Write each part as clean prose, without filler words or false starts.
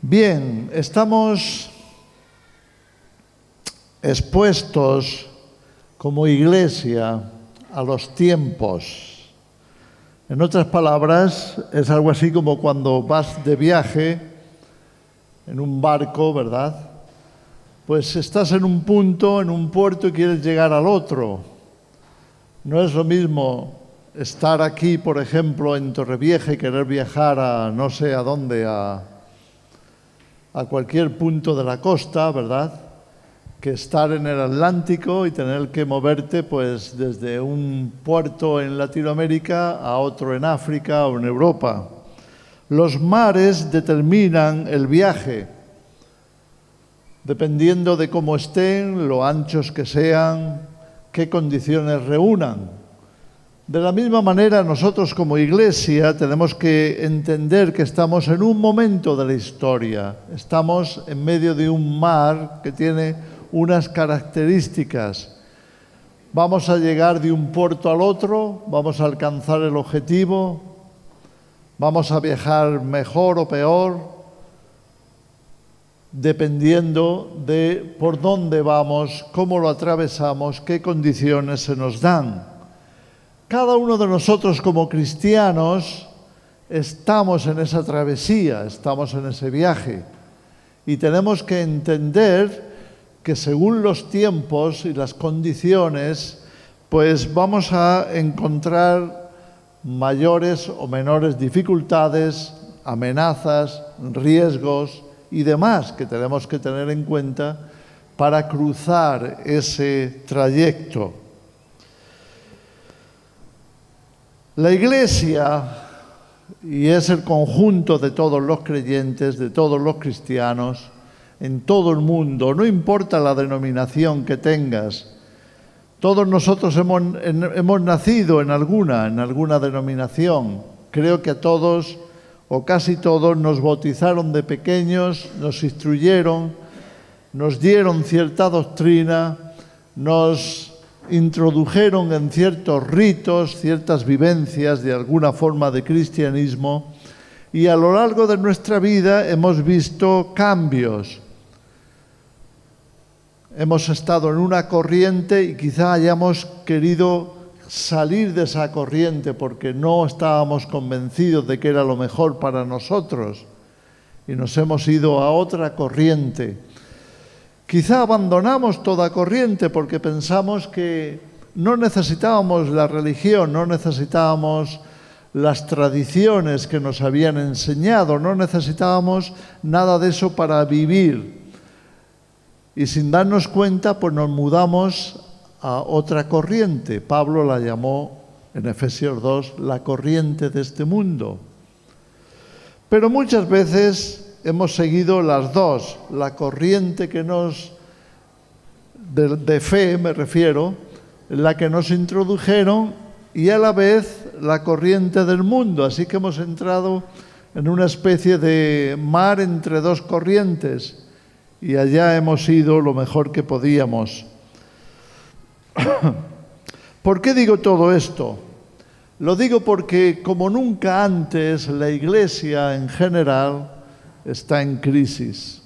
Bien, estamos expuestos como iglesia a los tiempos. En otras palabras, es algo así como cuando vas de viaje en un barco, ¿verdad? Pues estás en un punto, en un puerto y quieres llegar al otro. No es lo mismo estar aquí, por ejemplo, en Torrevieja y querer viajar a no sé a dónde, a cualquier punto de la costa, ¿verdad?, que estar en el Atlántico y tener que moverte pues desde un puerto en Latinoamérica a otro en África o en Europa. Los mares determinan el viaje, dependiendo de cómo estén, lo anchos que sean, qué condiciones reúnan. De la misma manera, nosotros como iglesia tenemos que entender que estamos en un momento de la historia. Estamos en medio de un mar que tiene unas características. Vamos a llegar de un puerto al otro, vamos a alcanzar el objetivo, vamos a viajar mejor o peor, dependiendo de por dónde vamos, cómo lo atravesamos, qué condiciones se nos dan. Cada uno de nosotros como cristianos estamos en esa travesía, estamos en ese viaje y tenemos que entender que según los tiempos y las condiciones, pues vamos a encontrar mayores o menores dificultades, amenazas, riesgos y demás que tenemos que tener en cuenta para cruzar ese trayecto. La Iglesia, y es el conjunto de todos los creyentes, de todos los cristianos, en todo el mundo, no importa la denominación que tengas, todos nosotros hemos nacido en alguna denominación. Creo que a todos, o casi todos, nos bautizaron de pequeños, nos instruyeron, nos dieron cierta doctrina, nos introdujeron en ciertos ritos, ciertas vivencias de alguna forma de cristianismo, y a lo largo de nuestra vida hemos visto cambios. Hemos estado en una corriente y quizá hayamos querido salir de esa corriente porque no estábamos convencidos de que era lo mejor para nosotros y nos hemos ido a otra corriente. Quizá abandonamos toda corriente porque pensamos que no necesitábamos la religión, no necesitábamos las tradiciones que nos habían enseñado, no necesitábamos nada de eso para vivir. Y sin darnos cuenta, pues nos mudamos a otra corriente. Pablo la llamó en Efesios 2 la corriente de este mundo. Pero muchas veces hemos seguido las dos, la corriente que de fe me refiero, la que nos introdujeron y a la vez la corriente del mundo. Así que hemos entrado en una especie de mar entre dos corrientes y allá hemos ido lo mejor que podíamos. ¿Por qué digo todo esto? Lo digo porque como nunca antes la Iglesia en general está en crisis.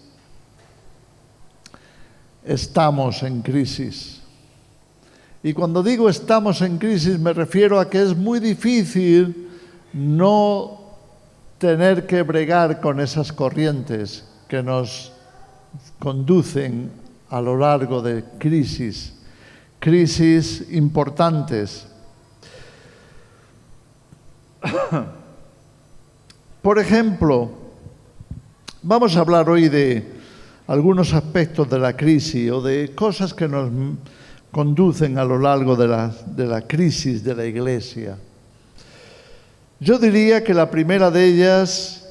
Estamos en crisis. Y cuando digo estamos en crisis me refiero a que es muy difícil no tener que bregar con esas corrientes que nos conducen a lo largo de crisis importantes. Por ejemplo, vamos a hablar hoy de algunos aspectos de la crisis o de cosas que nos conducen a lo largo de la crisis de la Iglesia. Yo diría que la primera de ellas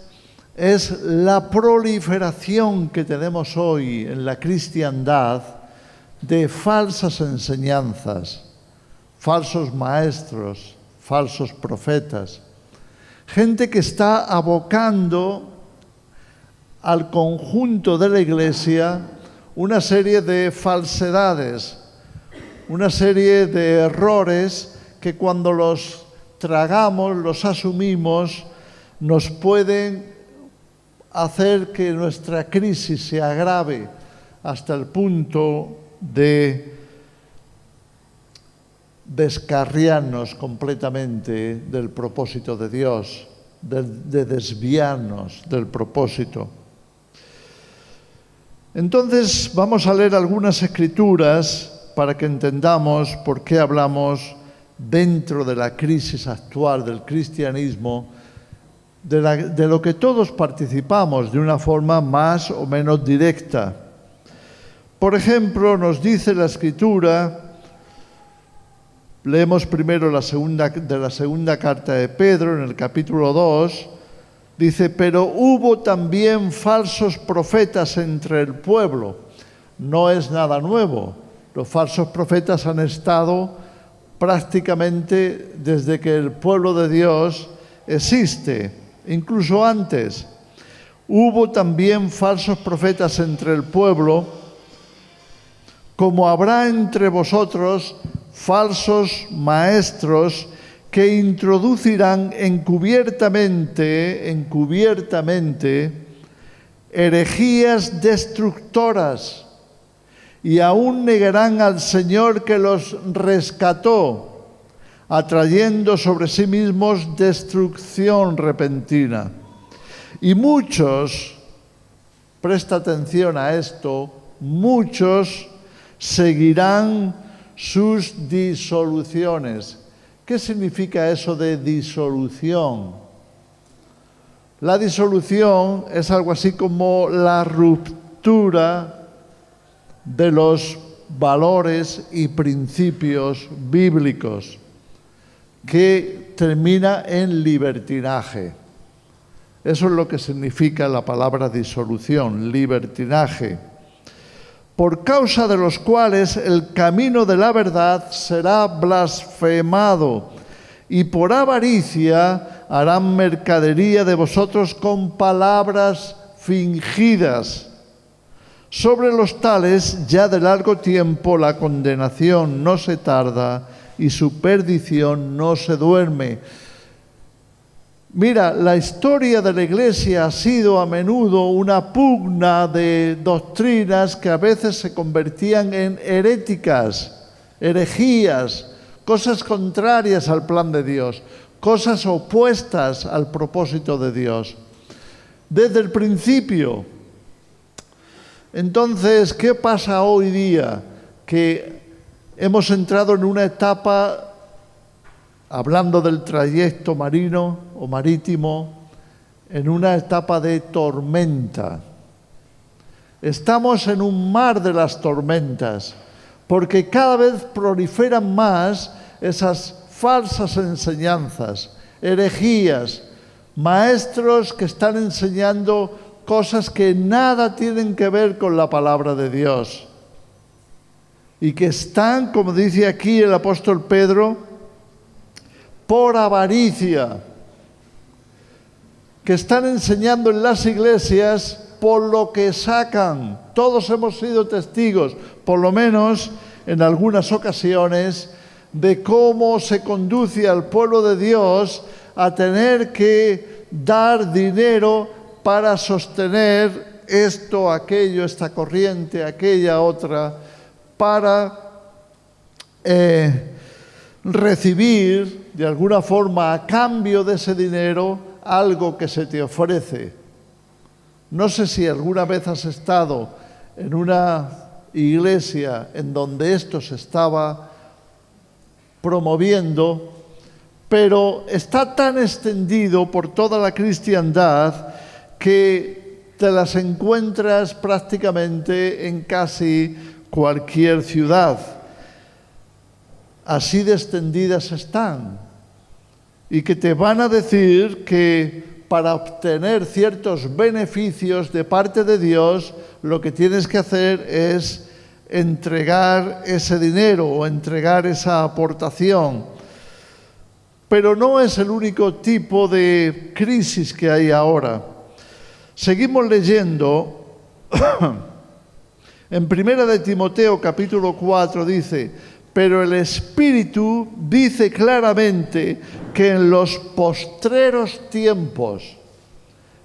es la proliferación que tenemos hoy en la cristiandad de falsas enseñanzas, falsos maestros, falsos profetas, gente que está abocando al conjunto de la Iglesia una serie de falsedades, una serie de errores que cuando los tragamos, los asumimos, nos pueden hacer que nuestra crisis se agrave hasta el punto de descarriarnos completamente del propósito de Dios, de desviarnos del propósito. Entonces vamos a leer algunas escrituras para que entendamos por qué hablamos dentro de la crisis actual del cristianismo, de lo que todos participamos de una forma más o menos directa. Por ejemplo, nos dice la Escritura, leemos primero de la segunda carta de Pedro, en el capítulo 2, dice, pero hubo también falsos profetas entre el pueblo. No es nada nuevo. Los falsos profetas han estado prácticamente desde que el pueblo de Dios existe, incluso antes. Hubo también falsos profetas entre el pueblo, como habrá entre vosotros falsos maestros que introducirán encubiertamente herejías destructoras y aún negarán al Señor que los rescató, atrayendo sobre sí mismos destrucción repentina. Y muchos, presta atención a esto, muchos seguirán sus disoluciones. ¿Qué significa eso de disolución? La disolución es algo así como la ruptura de los valores y principios bíblicos, que termina en libertinaje. Eso es lo que significa la palabra disolución, libertinaje. Por causa de los cuales el camino de la verdad será blasfemado, y por avaricia harán mercadería de vosotros con palabras fingidas. Sobre los tales ya de largo tiempo la condenación no se tarda y su perdición no se duerme. Mira, la historia de la Iglesia ha sido a menudo una pugna de doctrinas que a veces se convertían en heréticas, herejías, cosas contrarias al plan de Dios, cosas opuestas al propósito de Dios. Desde el principio. Entonces, ¿qué pasa hoy día? Que hemos entrado en una etapa, hablando del trayecto marino o marítimo, en una etapa de tormenta. Estamos en un mar de las tormentas, porque cada vez proliferan más esas falsas enseñanzas, herejías, maestros que están enseñando cosas que nada tienen que ver con la palabra de Dios y que están, como dice aquí el apóstol Pedro, por avaricia, que están enseñando en las iglesias por lo que sacan. Todos hemos sido testigos, por lo menos en algunas ocasiones, de cómo se conduce al pueblo de Dios a tener que dar dinero para sostener esto, aquello, esta corriente, aquella otra, para recibir de alguna forma a cambio de ese dinero algo que se te ofrece. No sé si alguna vez has estado en una iglesia en donde esto se estaba promoviendo, pero está tan extendido por toda la cristiandad que te las encuentras prácticamente en casi cualquier ciudad. Así de extendidas están. Y que te van a decir que para obtener ciertos beneficios de parte de Dios, lo que tienes que hacer es entregar ese dinero o entregar esa aportación. Pero no es el único tipo de crisis que hay ahora. Seguimos leyendo. En 1 de Timoteo capítulo 4 dice: pero el Espíritu dice claramente que en los postreros tiempos,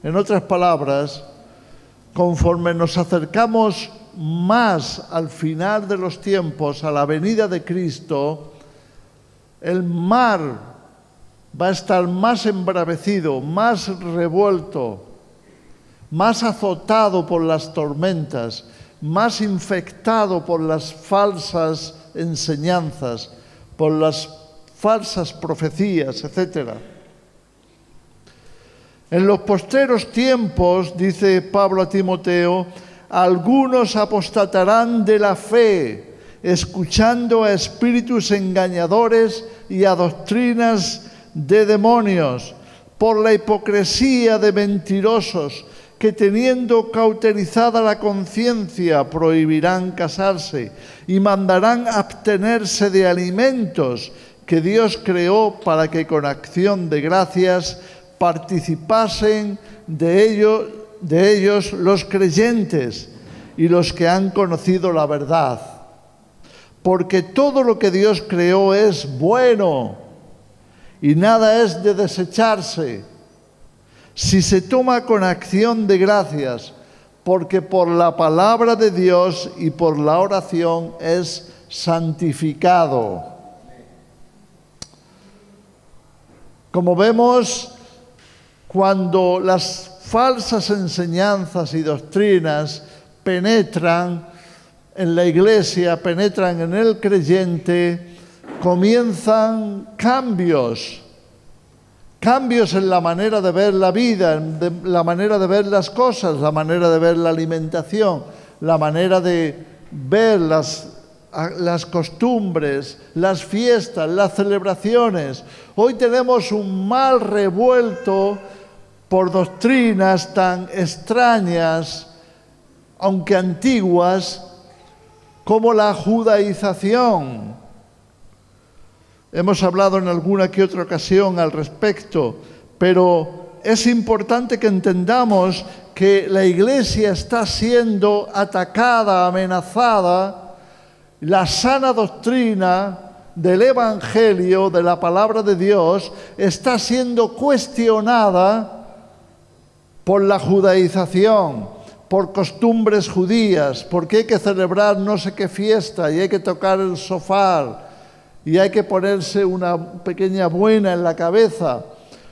En otras palabras, conforme nos acercamos más al final de los tiempos, a la venida de Cristo, el mar va a estar más embravecido, más revuelto, más azotado por las tormentas, más infectado por las falsas enseñanzas, por las falsas profecías, etc. En los postreros tiempos, dice Pablo a Timoteo, algunos apostatarán de la fe, escuchando a espíritus engañadores y a doctrinas de demonios, por la hipocresía de mentirosos, que teniendo cauterizada la conciencia prohibirán casarse y mandarán abstenerse de alimentos que Dios creó para que con acción de gracias participasen de ellos los creyentes y los que han conocido la verdad. Porque todo lo que Dios creó es bueno y nada es de desecharse si se toma con acción de gracias, porque por la palabra de Dios y por la oración es santificado. Como vemos, cuando las falsas enseñanzas y doctrinas penetran en la iglesia, penetran en el creyente, comienzan cambios en la manera de ver la vida, en la manera de ver las cosas, la manera de ver la alimentación, la manera de ver las costumbres, las fiestas, las celebraciones. Hoy tenemos un mal revuelto por doctrinas tan extrañas, aunque antiguas, como la judaización. Hemos hablado en alguna que otra ocasión al respecto, pero es importante que entendamos que la Iglesia está siendo atacada, amenazada. La sana doctrina del Evangelio, de la palabra de Dios, está siendo cuestionada por la judaización, por costumbres judías, porque hay que celebrar no sé qué fiesta y hay que tocar el shofar y hay que ponerse una pequeña buena en la cabeza,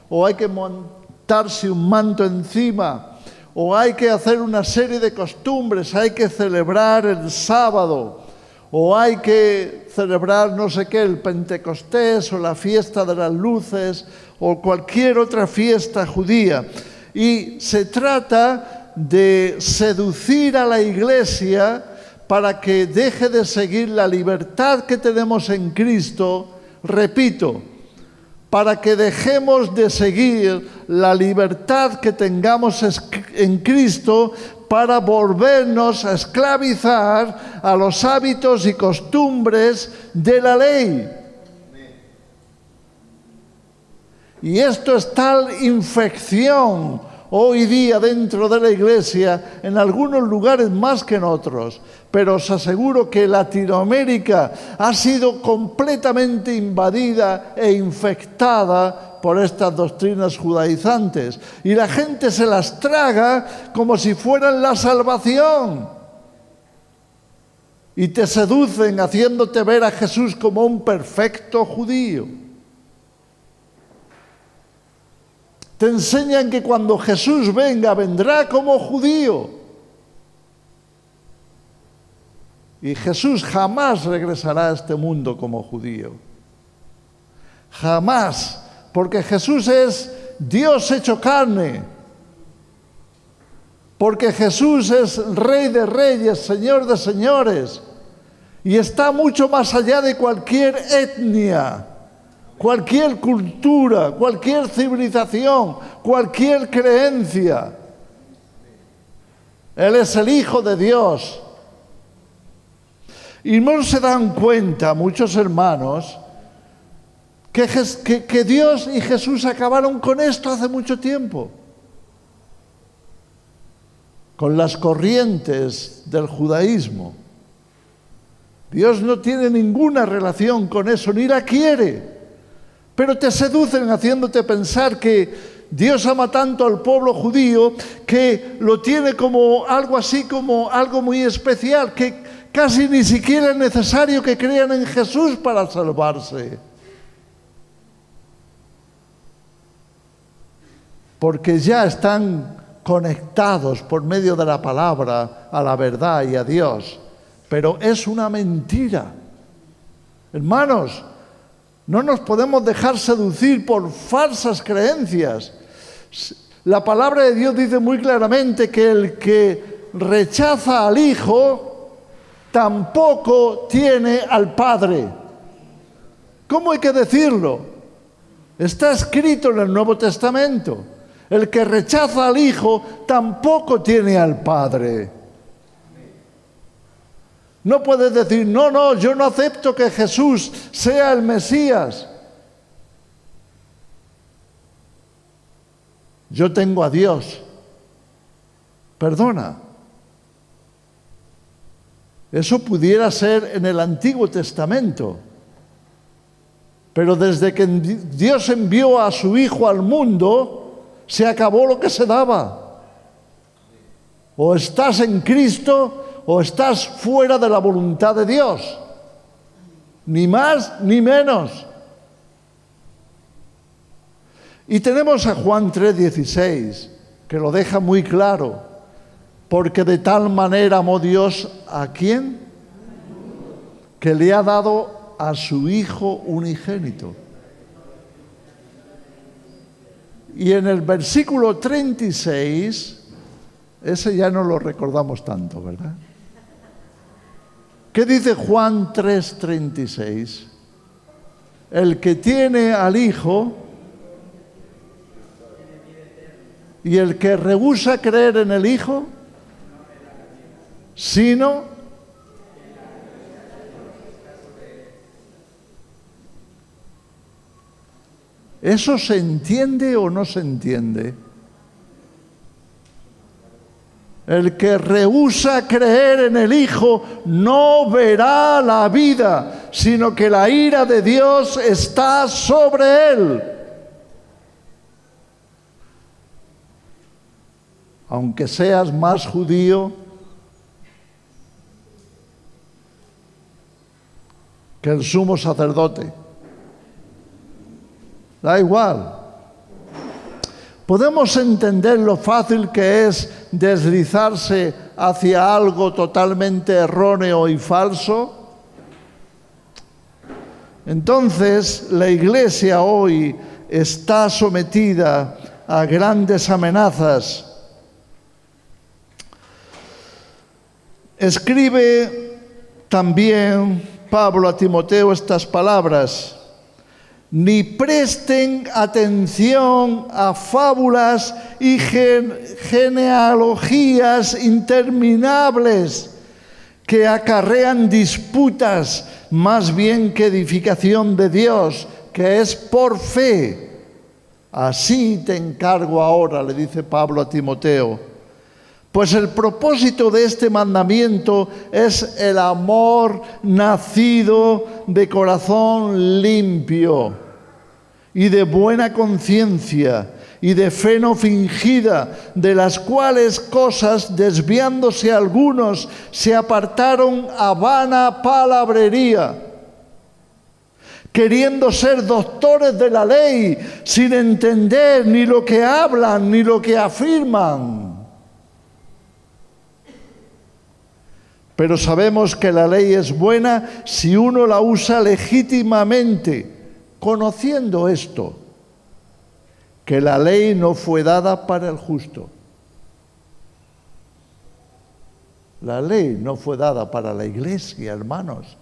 o hay que montarse un manto encima, o hay que hacer una serie de costumbres, hay que celebrar el sábado, o hay que celebrar no sé qué, el Pentecostés, o la fiesta de las luces, o cualquier otra fiesta judía. Y se trata de seducir a la Iglesia para que deje de seguir la libertad que tenemos en Cristo, repito, para que dejemos de seguir la libertad que tengamos en Cristo para volvernos a esclavizar a los hábitos y costumbres de la ley. Y esto es tal infección hoy día dentro de la Iglesia, en algunos lugares más que en otros, pero os aseguro que Latinoamérica ha sido completamente invadida e infectada por estas doctrinas judaizantes, y la gente se las traga como si fueran la salvación, y te seducen haciéndote ver a Jesús como un perfecto judío. Te enseñan que cuando Jesús venga, vendrá como judío. Y Jesús jamás regresará a este mundo como judío. Jamás, porque Jesús es Dios hecho carne. Porque Jesús es Rey de reyes, Señor de señores. Y está mucho más allá de cualquier etnia, cualquier cultura, cualquier civilización, cualquier creencia. Él es el Hijo de Dios. Y no se dan cuenta muchos hermanos que Dios y Jesús acabaron con esto hace mucho tiempo. Con las corrientes del judaísmo. Dios no tiene ninguna relación con eso, ni la quiere. Pero te seducen haciéndote pensar que Dios ama tanto al pueblo judío que lo tiene como algo así, como algo muy especial, que casi ni siquiera es necesario que crean en Jesús para salvarse. Porque ya están conectados por medio de la palabra a la verdad y a Dios. Pero es una mentira. Hermanos, no nos podemos dejar seducir por falsas creencias. La palabra de Dios dice muy claramente que el que rechaza al Hijo tampoco tiene al Padre. ¿Cómo hay que decirlo? Está escrito en el Nuevo Testamento. El que rechaza al Hijo tampoco tiene al Padre. No puedes decir, no, yo no acepto que Jesús sea el Mesías. Yo tengo a Dios. Perdona. Eso pudiera ser en el Antiguo Testamento. Pero desde que Dios envió a su Hijo al mundo, se acabó lo que se daba. O estás en Cristo o estás fuera de la voluntad de Dios. Ni más ni menos. Y tenemos a Juan 3:16, que lo deja muy claro. Porque de tal manera amó Dios ¿a quién? Que le ha dado a su Hijo unigénito. Y en el versículo 36, ese ya no lo recordamos tanto, ¿verdad? ¿Qué dice Juan 3:36? El que tiene al Hijo y el que rehúsa creer en el Hijo, sino ¿eso se entiende o no se entiende? El que rehúsa creer en el Hijo no verá la vida, sino que la ira de Dios está sobre él. Aunque seas más judío que el sumo sacerdote. Da igual. ¿Podemos entender lo fácil que es deslizarse hacia algo totalmente erróneo y falso? Entonces, la Iglesia hoy está sometida a grandes amenazas. Escribe también Pablo a Timoteo estas palabras: ni presten atención a fábulas y genealogías interminables que acarrean disputas más bien que edificación de Dios, que es por fe. Así te encargo ahora, le dice Pablo a Timoteo, pues el propósito de este mandamiento es el amor nacido de corazón limpio y de buena conciencia y de fe no fingida, de las cuales cosas, desviándose algunos, se apartaron a vana palabrería, queriendo ser doctores de la ley, sin entender ni lo que hablan ni lo que afirman. Pero sabemos que la ley es buena si uno la usa legítimamente, conociendo esto, que la ley no fue dada para el justo. La ley no fue dada para la Iglesia, hermanos,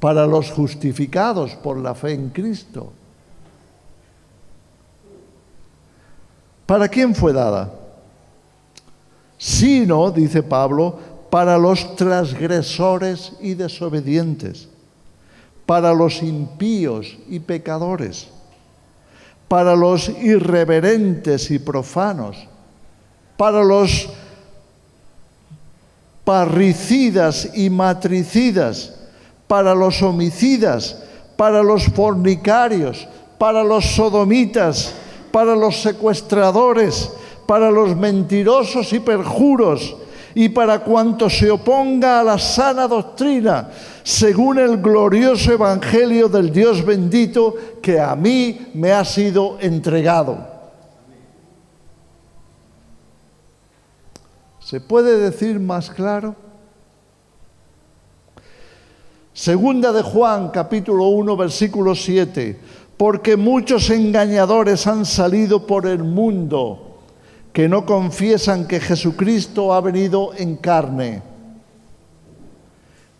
para los justificados por la fe en Cristo. ¿Para quién fue dada? Sino, dice Pablo, para los transgresores y desobedientes, para los impíos y pecadores, para los irreverentes y profanos, para los parricidas y matricidas, para los homicidas, para los fornicarios, para los sodomitas, para los secuestradores, para los mentirosos y perjuros, y para cuanto se oponga a la sana doctrina, según el glorioso evangelio del Dios bendito, que a mí me ha sido entregado. ¿Se puede decir más claro? Segunda de Juan, capítulo 1, versículo 7. Porque muchos engañadores han salido por el mundo, que no confiesan que Jesucristo ha venido en carne.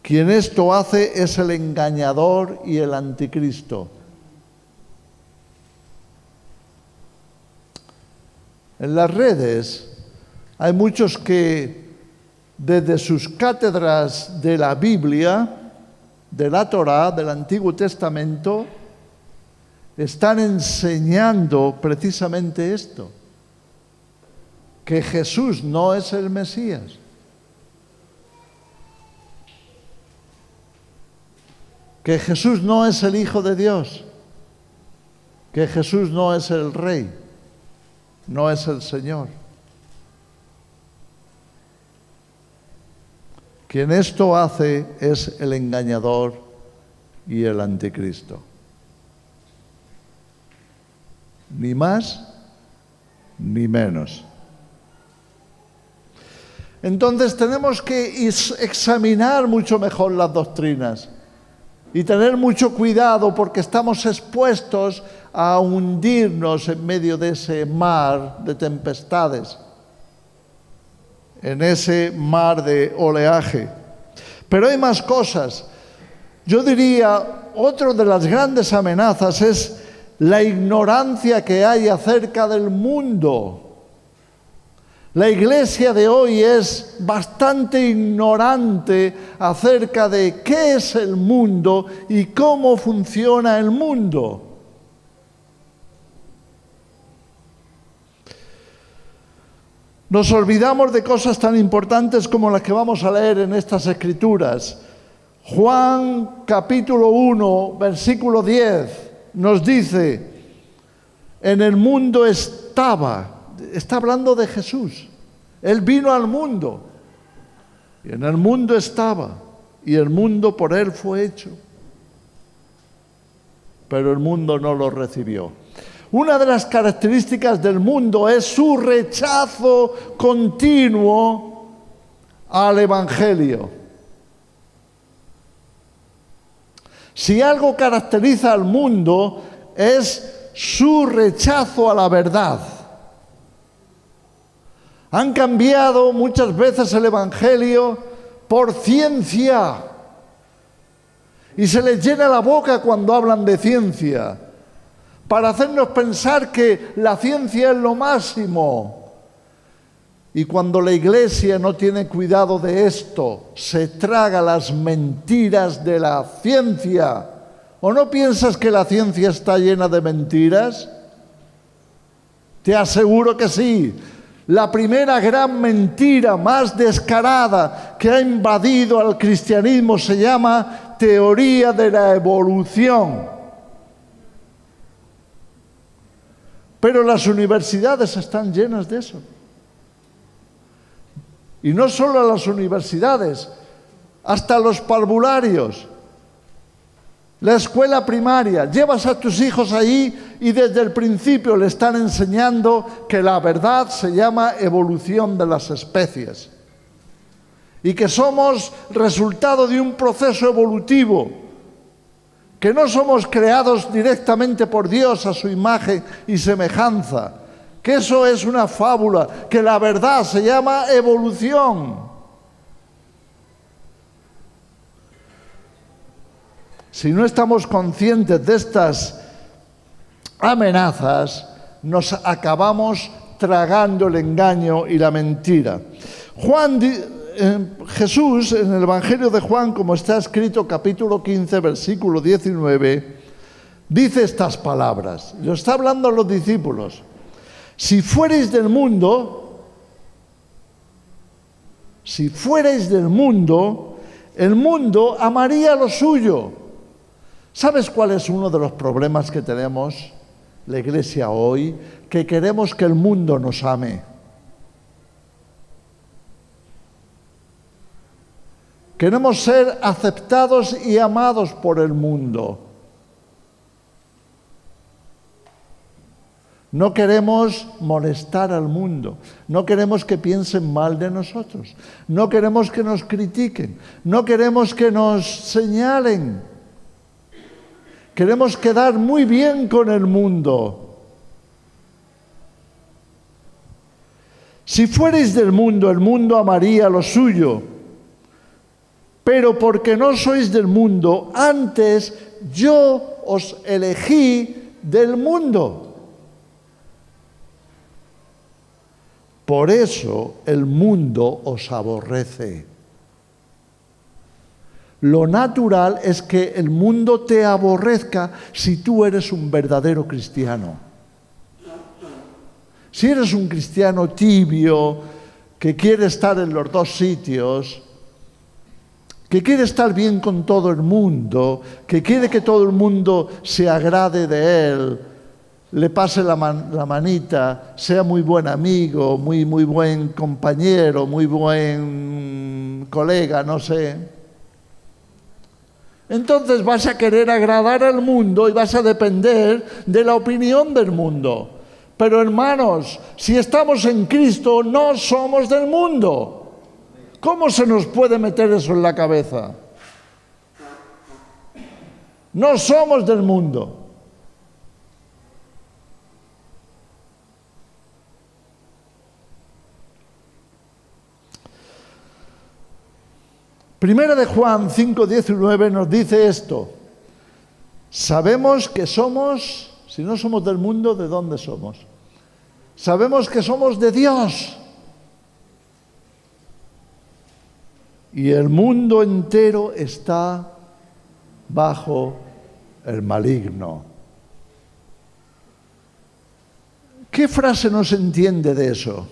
Quien esto hace es el engañador y el anticristo. En las redes hay muchos que desde sus cátedras de la Biblia, de la Torá, del Antiguo Testamento, están enseñando precisamente esto, que Jesús no es el Mesías. Que Jesús no es el Hijo de Dios, que Jesús no es el Rey, no es el Señor. Quien esto hace es el engañador y el anticristo. Ni más ni menos. Entonces tenemos que examinar mucho mejor las doctrinas y tener mucho cuidado, porque estamos expuestos a hundirnos en medio de ese mar de tempestades, en ese mar de oleaje. Pero hay más cosas. Yo diría, otra de las grandes amenazas es la ignorancia que hay acerca del mundo. La iglesia de hoy es bastante ignorante acerca de qué es el mundo y cómo funciona el mundo. Nos olvidamos de cosas tan importantes como las que vamos a leer en estas escrituras. Juan capítulo 1, versículo 10 nos dice: en el mundo está hablando de Jesús. Él vino al mundo, y en el mundo estaba, y el mundo por él fue hecho, pero el mundo no lo recibió. Una de las características del mundo es su rechazo continuo al Evangelio. Si algo caracteriza al mundo es su rechazo a la verdad. Han cambiado muchas veces el Evangelio por ciencia y se les llena la boca cuando hablan de ciencia, para hacernos pensar que la ciencia es lo máximo. Y cuando la iglesia no tiene cuidado de esto, se traga las mentiras de la ciencia. ¿O no piensas que la ciencia está llena de mentiras? Te aseguro que sí. La primera gran mentira más descarada que ha invadido al cristianismo se llama teoría de la evolución. Pero las universidades están llenas de eso. Y no solo las universidades, hasta los parvularios, la escuela primaria. Llevas a tus hijos ahí y desde el principio le están enseñando que la verdad se llama evolución de las especies y que somos resultado de un proceso evolutivo, que no somos creados directamente por Dios a su imagen y semejanza, que eso es una fábula, que la verdad se llama evolución. Si no estamos conscientes de estas amenazas, nos acabamos tragando el engaño y la mentira. Jesús, en el Evangelio de Juan, como está escrito, capítulo 15, versículo 19, dice estas palabras. Lo está hablando a los discípulos. Si fuerais del mundo, el mundo amaría lo suyo. ¿Sabes cuál es uno de los problemas que tenemos la Iglesia hoy? Que queremos que el mundo nos ame. Queremos ser aceptados y amados por el mundo. No queremos molestar al mundo, no queremos que piensen mal de nosotros, no queremos que nos critiquen, no queremos que nos señalen. Queremos quedar muy bien con el mundo. Si fuerais del mundo, el mundo amaría lo suyo. Pero porque no sois del mundo, antes yo os elegí del mundo. Por eso el mundo os aborrece. Lo natural es que el mundo te aborrezca si tú eres un verdadero cristiano. Si eres un cristiano tibio, que quiere estar en los dos sitios, que quiere estar bien con todo el mundo, que quiere que todo el mundo se agrade de él, le pase la manita, sea muy buen amigo, muy buen compañero, muy buen colega, no sé. Entonces vas a querer agradar al mundo y vas a depender de la opinión del mundo. Pero hermanos, si estamos en Cristo, no somos del mundo. ¿Cómo se nos puede meter eso en la cabeza? No somos del mundo. Primera de Juan 5:19 nos dice esto. Sabemos que somos, si no somos del mundo, ¿de dónde somos? Sabemos que somos de Dios. Y el mundo entero está bajo el maligno. ¿Qué frase no se entiende de eso?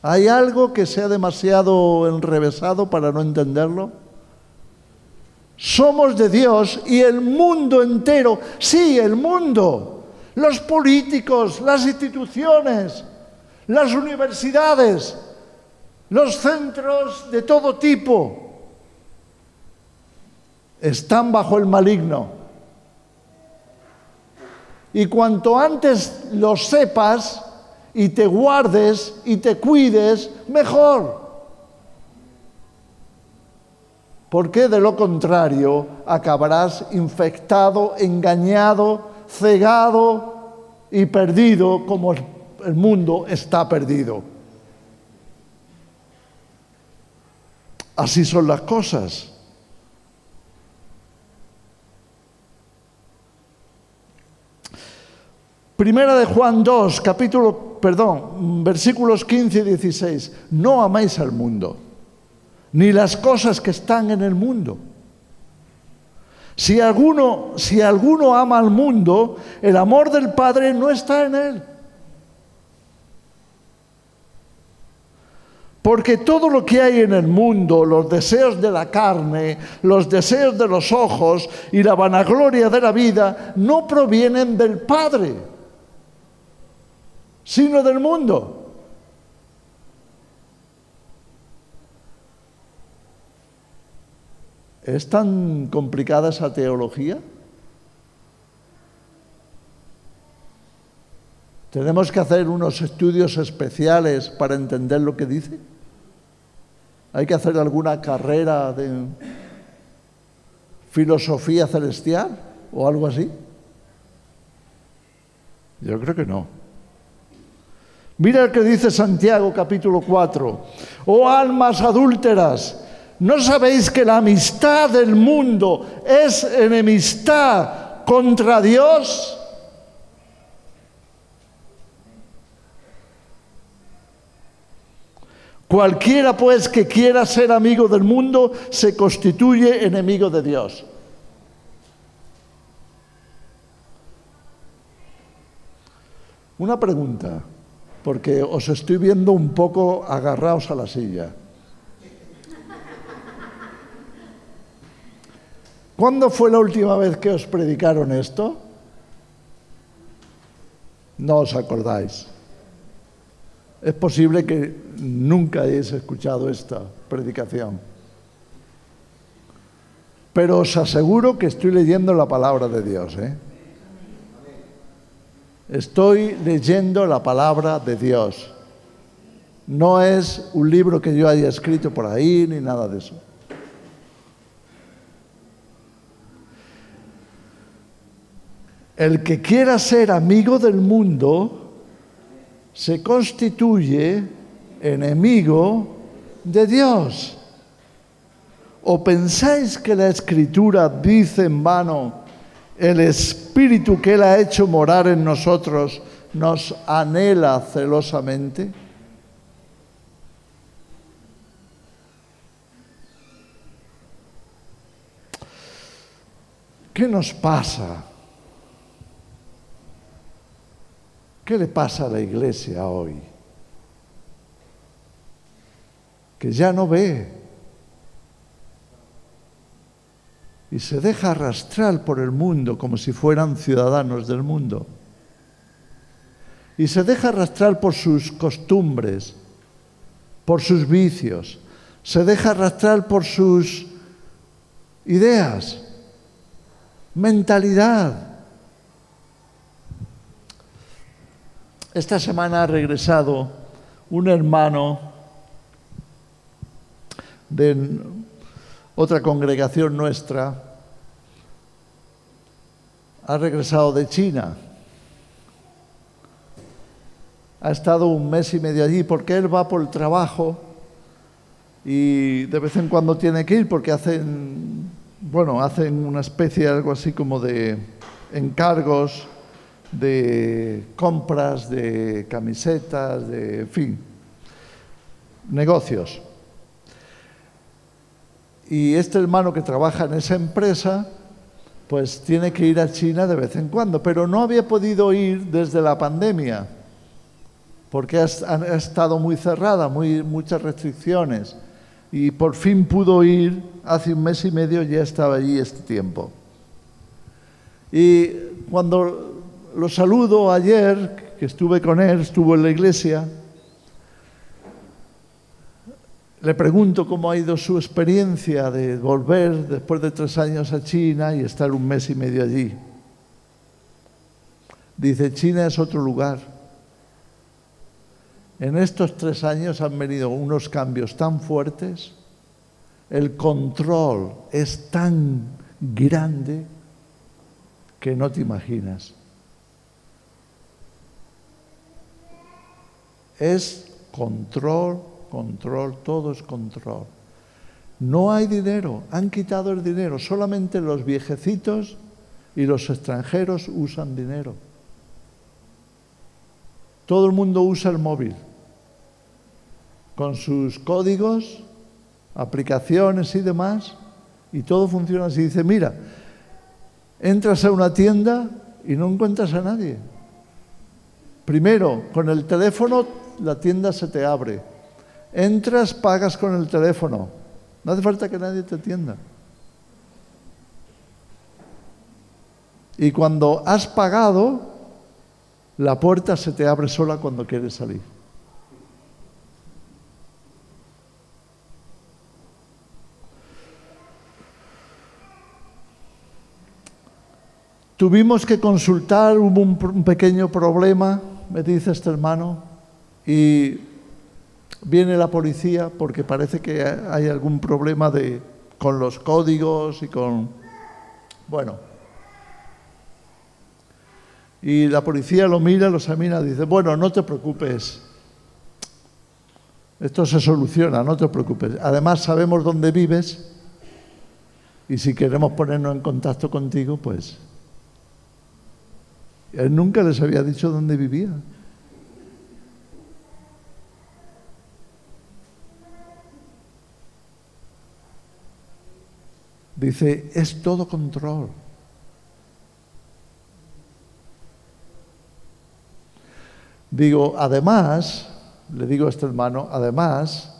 ¿Hay algo que sea demasiado enrevesado para no entenderlo? Somos de Dios y el mundo entero, sí, el mundo, los políticos, las instituciones, las universidades, los centros de todo tipo, están bajo el maligno. Y cuanto antes lo sepas y te guardes y te cuides, mejor. Porque de lo contrario acabarás infectado, engañado, cegado y perdido como el mundo está perdido. Así son las cosas. Primera de Juan 2, versículos 15 y 16. No améis al mundo, ni las cosas que están en el mundo. Si alguno ama al mundo, el amor del Padre no está en él. Porque todo lo que hay en el mundo, los deseos de la carne, los deseos de los ojos y la vanagloria de la vida, no provienen del Padre, sino del mundo. ¿Es tan complicada esa teología? ¿Tenemos que hacer unos estudios especiales para entender lo que dice? ¿Hay que hacer alguna carrera de filosofía celestial o algo así? Yo creo que no. Mira el que dice Santiago capítulo 4. Oh almas adúlteras, ¿no sabéis que la amistad del mundo es enemistad contra Dios? Cualquiera, pues, que quiera ser amigo del mundo, se constituye enemigo de Dios. Una pregunta, porque os estoy viendo un poco agarrados a la silla. ¿Cuándo fue la última vez que os predicaron esto? No os acordáis. Es posible que nunca hayáis escuchado esta predicación. Pero os aseguro que estoy leyendo la palabra de Dios, ¿eh? Estoy leyendo la palabra de Dios. No es un libro que yo haya escrito por ahí, ni nada de eso. El que quiera ser amigo del mundo se constituye enemigo de Dios. ¿O pensáis que la Escritura dice en vano: el Espíritu que Él ha hecho morar en nosotros nos anhela celosamente? ¿Qué nos pasa? ¿Qué le pasa a la Iglesia hoy? Que ya no ve y se deja arrastrar por el mundo como si fueran ciudadanos del mundo. Y se deja arrastrar por sus costumbres, por sus vicios, se deja arrastrar por sus ideas, mentalidad. Esta semana ha regresado un hermano de otra congregación nuestra, ha regresado de China. Ha estado 1 mes y medio allí porque él va por el trabajo y de vez en cuando tiene que ir porque hacen una especie de algo así como de encargos de compras, de camisetas, en fin, negocios. Y este hermano que trabaja en esa empresa, pues tiene que ir a China de vez en cuando, pero no había podido ir desde la pandemia, porque ha estado muy cerrada, muchas restricciones, y por fin pudo ir hace 1 mes y medio, ya estaba allí este tiempo. Y cuando lo saludo ayer, que estuve con él, estuvo en la iglesia, le pregunto cómo ha ido su experiencia de volver después de 3 años a China y estar 1 mes y medio allí. Dice: China es otro lugar. En estos 3 años han venido unos cambios tan fuertes, el control es tan grande que no te imaginas. Es control, todo es control. No hay dinero, han quitado el dinero, solamente los viejecitos y los extranjeros usan dinero. Todo el mundo usa el móvil, con sus códigos, aplicaciones y demás, y todo funciona así. Dice: mira, entras a una tienda y no encuentras a nadie. Primero, con el teléfono la tienda se te abre. Entras, pagas con el teléfono. No hace falta que nadie te atienda. Y cuando has pagado, la puerta se te abre sola cuando quieres salir. Tuvimos que consultar, hubo un pequeño problema, me dice este hermano, y viene la policía porque parece que hay algún problema con los códigos y con... Bueno. Y la policía lo mira, lo examina, dice: bueno, no te preocupes, esto se soluciona, no te preocupes. Además sabemos dónde vives y si queremos ponernos en contacto contigo, pues... Él nunca les había dicho dónde vivía. Dice: es todo control. Digo, además, le digo a este hermano, además,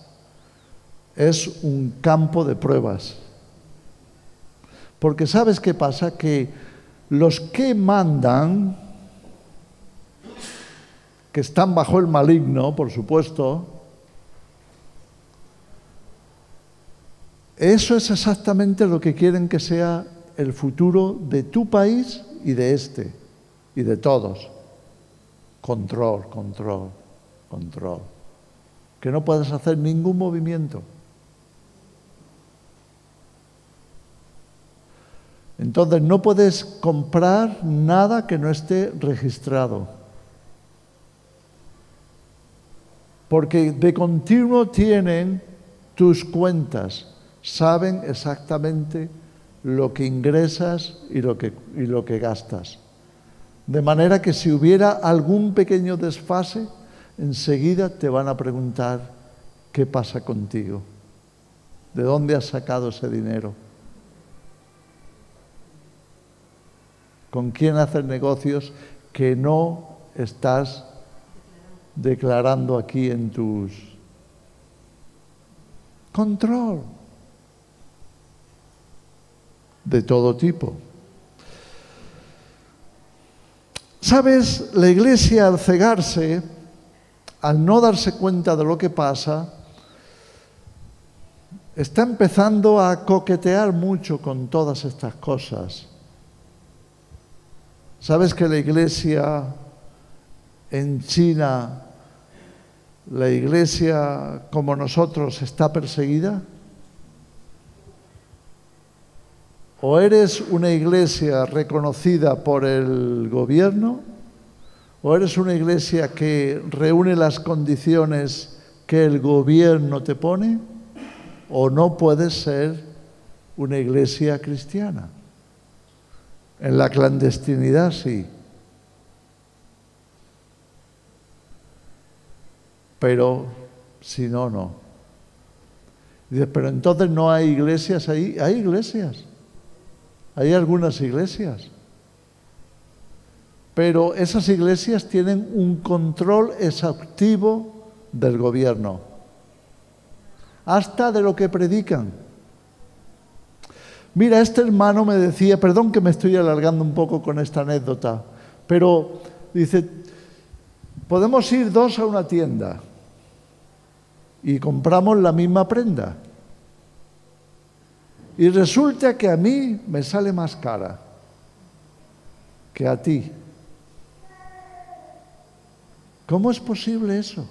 es un campo de pruebas. Porque ¿sabes qué pasa? Que los que mandan, que están bajo el maligno, por supuesto, eso es exactamente lo que quieren que sea el futuro de tu país y de este, y de todos. Control, control, control. Que no puedas hacer ningún movimiento. Entonces no puedes comprar nada que no esté registrado. Porque de continuo tienen tus cuentas. Saben exactamente lo que ingresas y lo que gastas. De manera que si hubiera algún pequeño desfase, enseguida te van a preguntar qué pasa contigo, de dónde has sacado ese dinero, con quién haces negocios que no estás declarando aquí en tus... Control de todo tipo. ¿Sabes? La Iglesia, al cegarse, al no darse cuenta de lo que pasa, está empezando a coquetear mucho con todas estas cosas. ¿Sabes que la Iglesia en China, la Iglesia como nosotros, está perseguida? O eres una iglesia reconocida por el gobierno, o eres una iglesia que reúne las condiciones que el gobierno te pone, o no puedes ser una iglesia cristiana. En la clandestinidad sí. Pero si no, no. Dices, pero entonces no hay iglesias ahí. Hay iglesias. Hay algunas iglesias, pero esas iglesias tienen un control exhaustivo del gobierno, hasta de lo que predican. Mira, este hermano me decía, perdón que me estoy alargando un poco con esta anécdota, pero dice, podemos ir dos a una tienda y compramos la misma prenda. Y resulta que a mí me sale más cara que a ti. ¿Cómo es posible eso?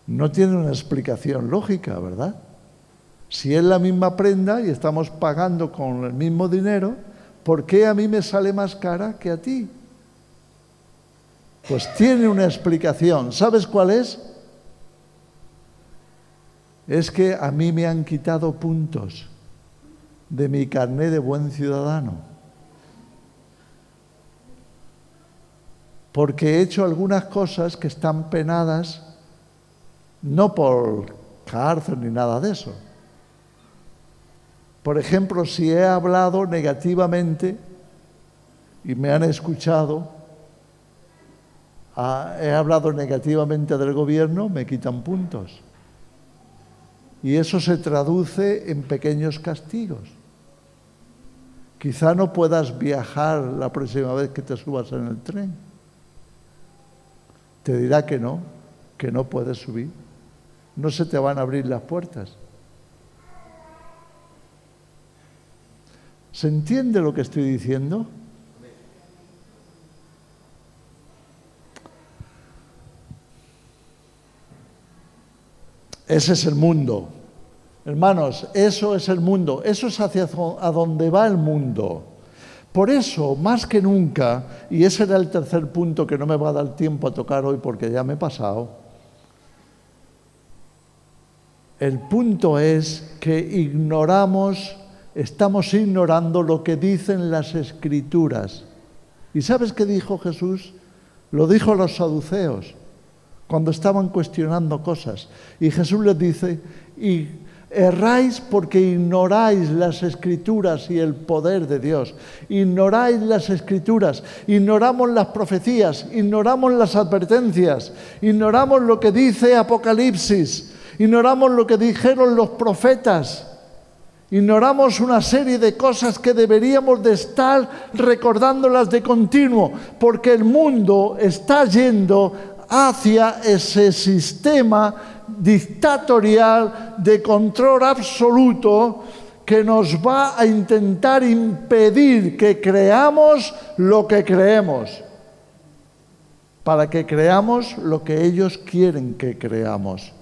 No tiene una explicación lógica, ¿verdad? Si es la misma prenda y estamos pagando con el mismo dinero, ¿por qué a mí me sale más cara que a ti? Pues tiene una explicación. ¿Sabes cuál es? Es que a mí me han quitado puntos de mi carné de buen ciudadano. Porque he hecho algunas cosas que están penadas, no por cárcel ni nada de eso. Por ejemplo, si he hablado negativamente y me han escuchado, he hablado negativamente del gobierno, me quitan puntos. Y eso se traduce en pequeños castigos. Quizá no puedas viajar la próxima vez que te subas en el tren. Te dirá que no puedes subir. No se te van a abrir las puertas. ¿Se entiende lo que estoy diciendo? Ese es el mundo. Hermanos, eso es el mundo. Eso es hacia a donde va el mundo. Por eso, más que nunca, y ese era el tercer punto que no me va a dar tiempo a tocar hoy porque ya me he pasado, el punto es que estamos ignorando lo que dicen las Escrituras. ¿Y sabes qué dijo Jesús? Lo dijo a los saduceos cuando estaban cuestionando cosas. Y Jesús les dice, y erráis porque ignoráis las Escrituras y el poder de Dios. Ignoráis las Escrituras, ignoramos las profecías, ignoramos las advertencias, ignoramos lo que dice Apocalipsis, ignoramos lo que dijeron los profetas, ignoramos una serie de cosas que deberíamos de estar recordándolas de continuo, porque el mundo está yendo hacia ese sistema dictatorial de control absoluto que nos va a intentar impedir que creamos lo que creemos, para que creamos lo que ellos quieren que creamos.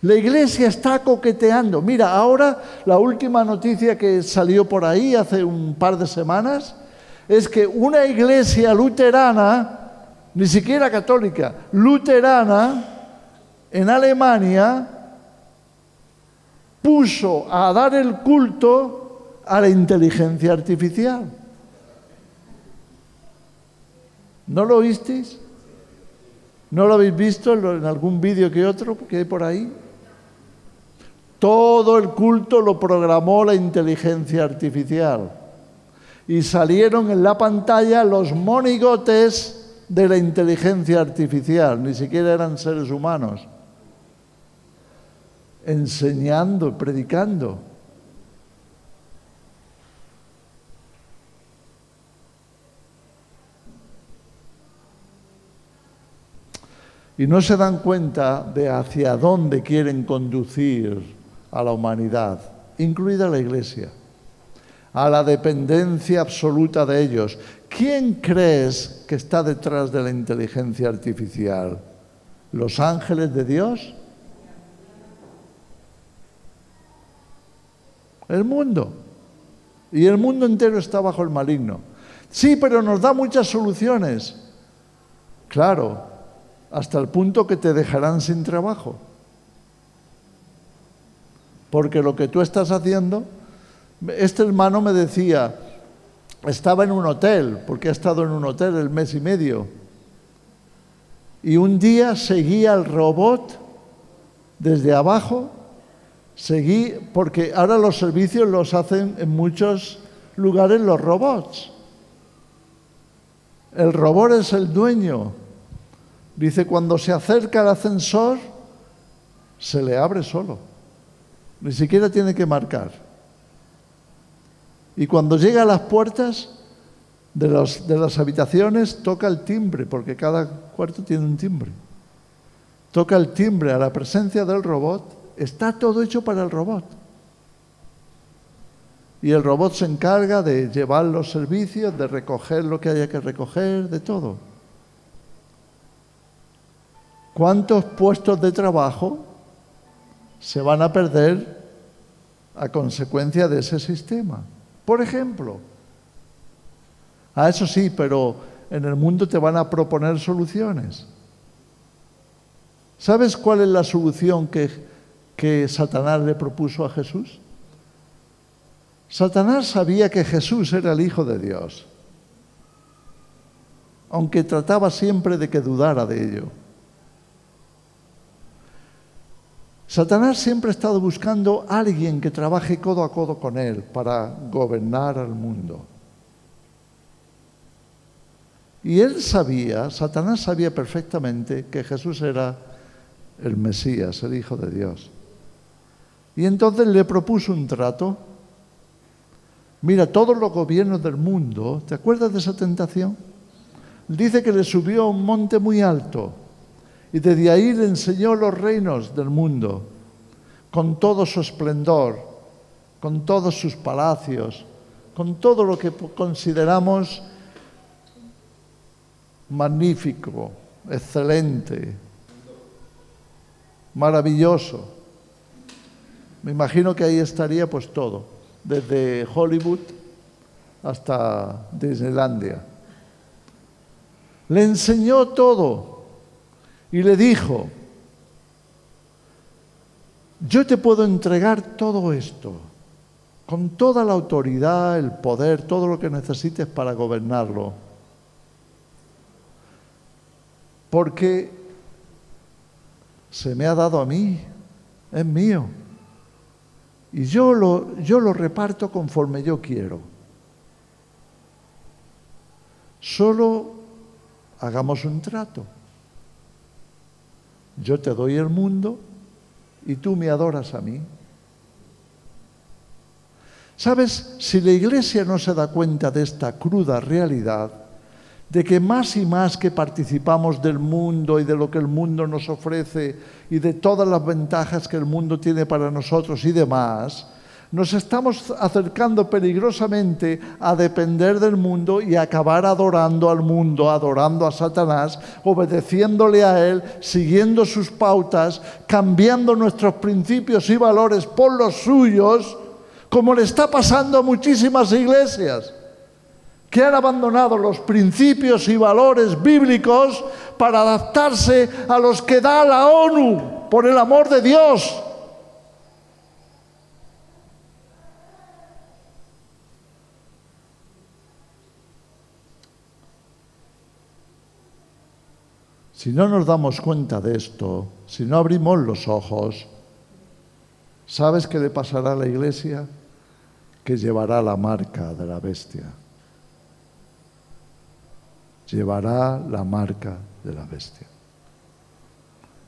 La Iglesia está coqueteando. Mira, ahora la última noticia que salió por ahí hace un par de semanas es que una iglesia luterana, ni siquiera católica, luterana, en Alemania, puso a dar el culto a la inteligencia artificial. ¿No lo oísteis? ¿No lo habéis visto en algún vídeo que otro que hay por ahí? Todo el culto lo programó la inteligencia artificial. Y salieron en la pantalla los monigotes de la inteligencia artificial. Ni siquiera eran seres humanos. Enseñando, predicando. Y no se dan cuenta de hacia dónde quieren conducir a la humanidad, incluida la Iglesia, a la dependencia absoluta de ellos. ¿Quién crees que está detrás de la inteligencia artificial? ¿Los ángeles de Dios? El mundo. Y el mundo entero está bajo el maligno. Sí, pero nos da muchas soluciones. Claro, hasta el punto que te dejarán sin trabajo. Porque lo que tú estás haciendo, este hermano me decía, estaba en un hotel, porque ha estado en un hotel el mes y medio, y un día seguía el robot desde abajo, porque ahora los servicios los hacen en muchos lugares los robots. El robot es el dueño. Dice, cuando se acerca al ascensor, se le abre solo. Ni siquiera tiene que marcar. Y cuando llega a las puertas de las habitaciones, toca el timbre, porque cada cuarto tiene un timbre. Toca el timbre a la presencia del robot. Está todo hecho para el robot. Y el robot se encarga de llevar los servicios, de recoger lo que haya que recoger, de todo. ¿Cuántos puestos de trabajo se van a perder a consecuencia de ese sistema? Por ejemplo. Eso sí, pero en el mundo te van a proponer soluciones. ¿Sabes cuál es la solución que Satanás le propuso a Jesús? Satanás sabía que Jesús era el Hijo de Dios, aunque trataba siempre de que dudara de ello. Satanás siempre ha estado buscando a alguien que trabaje codo a codo con él para gobernar al mundo. Y Satanás sabía perfectamente que Jesús era el Mesías, el Hijo de Dios. Y entonces le propuso un trato. Mira, todos los gobiernos del mundo, ¿te acuerdas de esa tentación? Dice que le subió a un monte muy alto y desde ahí le enseñó los reinos del mundo, con todo su esplendor, con todos sus palacios, con todo lo que consideramos magnífico, excelente, maravilloso. Me imagino que ahí estaría pues todo, desde Hollywood hasta Disneylandia. Le enseñó todo y le dijo, yo te puedo entregar todo esto, con toda la autoridad, el poder, todo lo que necesites para gobernarlo. Porque se me ha dado a mí, es mío. Y yo lo reparto conforme yo quiero. Solo hagamos un trato. Yo te doy el mundo ¿y tú me adoras a mí? ¿Sabes? Si la Iglesia no se da cuenta de esta cruda realidad, de que más y más que participamos del mundo y de lo que el mundo nos ofrece y de todas las ventajas que el mundo tiene para nosotros y demás, nos estamos acercando peligrosamente a depender del mundo y acabar adorando al mundo, adorando a Satanás, obedeciéndole a él, siguiendo sus pautas, cambiando nuestros principios y valores por los suyos, como le está pasando a muchísimas iglesias que han abandonado los principios y valores bíblicos para adaptarse a los que da la ONU, por el amor de Dios. Si no nos damos cuenta de esto, si no abrimos los ojos, ¿sabes qué le pasará a la Iglesia? Que llevará la marca de la bestia. Llevará la marca de la bestia.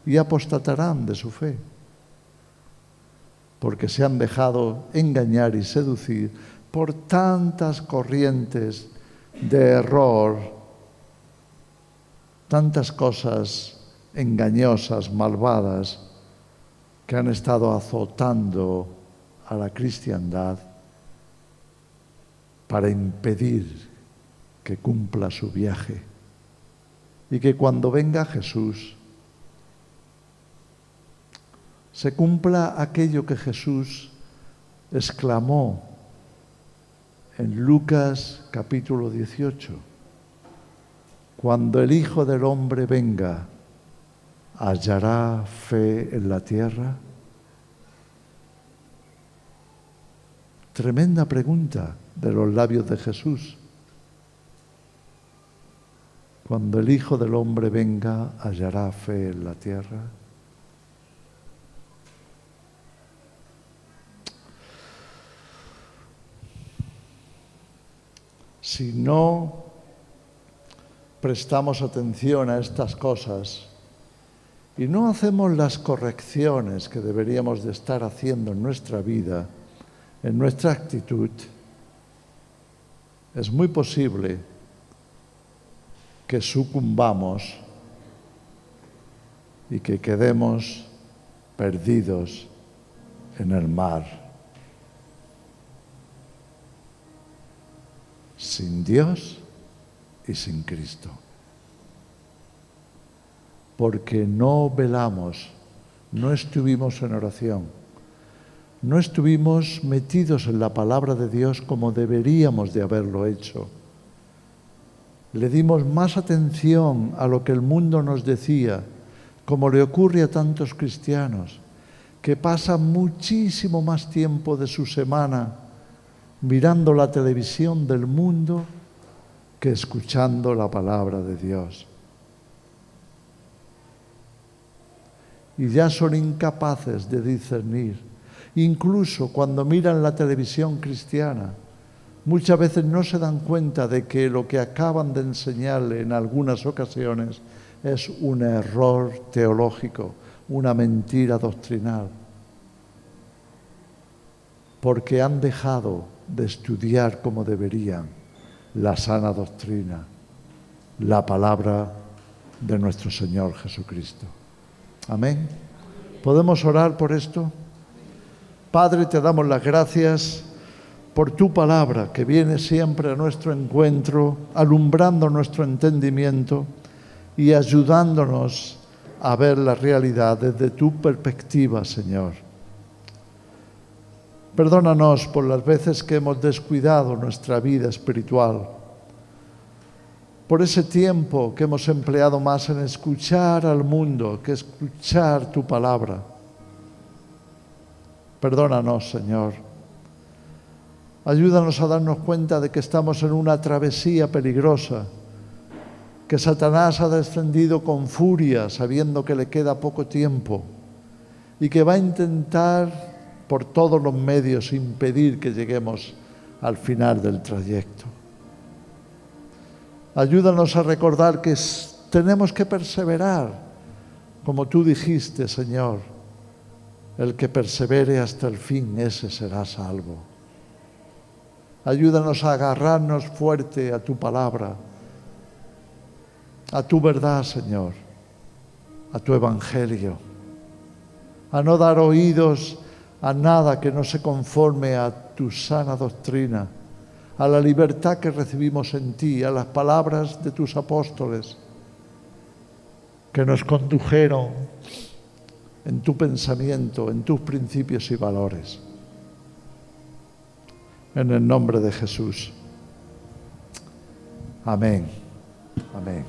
Y apostatarán de su fe, porque se han dejado engañar y seducir por tantas corrientes de error, tantas cosas engañosas, malvadas, que han estado azotando a la cristiandad para impedir que cumpla su viaje y que cuando venga Jesús se cumpla aquello que Jesús exclamó en Lucas capítulo 18: cuando el Hijo del Hombre venga, ¿hallará fe en la tierra? Tremenda pregunta de los labios de Jesús. Cuando el Hijo del Hombre venga, ¿hallará fe en la tierra? Si no prestamos atención a estas cosas y no hacemos las correcciones que deberíamos de estar haciendo en nuestra vida, en nuestra actitud, es muy posible que sucumbamos y que quedemos perdidos en el mar, sin Dios y sin Cristo, porque no velamos, no estuvimos en oración, no estuvimos metidos en la palabra de Dios como deberíamos de haberlo hecho. Le dimos más atención a lo que el mundo nos decía, como le ocurre a tantos cristianos, que pasan muchísimo más tiempo de su semana mirando la televisión del mundo que escuchando la palabra de Dios. Y ya son incapaces de discernir, incluso cuando miran la televisión cristiana. Muchas veces no se dan cuenta de que lo que acaban de enseñarle en algunas ocasiones es un error teológico, una mentira doctrinal, porque han dejado de estudiar como deberían la sana doctrina, la palabra de nuestro Señor Jesucristo. Amén. ¿Podemos orar por esto? Padre, te damos las gracias por tu palabra que viene siempre a nuestro encuentro, alumbrando nuestro entendimiento y ayudándonos a ver la realidad desde tu perspectiva, Señor. Perdónanos por las veces que hemos descuidado nuestra vida espiritual, por ese tiempo que hemos empleado más en escuchar al mundo que escuchar tu palabra. Perdónanos, Señor. Ayúdanos a darnos cuenta de que estamos en una travesía peligrosa, que Satanás ha descendido con furia sabiendo que le queda poco tiempo y que va a intentar por todos los medios impedir que lleguemos al final del trayecto. Ayúdanos a recordar que tenemos que perseverar, como tú dijiste, Señor, El que persevere hasta el fin, ese será salvo. Ayúdanos a agarrarnos fuerte a tu palabra, a tu verdad, Señor, a tu evangelio, a no dar oídos a nada que no se conforme a tu sana doctrina, a la libertad que recibimos en ti, a las palabras de tus apóstoles que nos condujeron en tu pensamiento, en tus principios y valores. En el nombre de Jesús. Amén. Amén.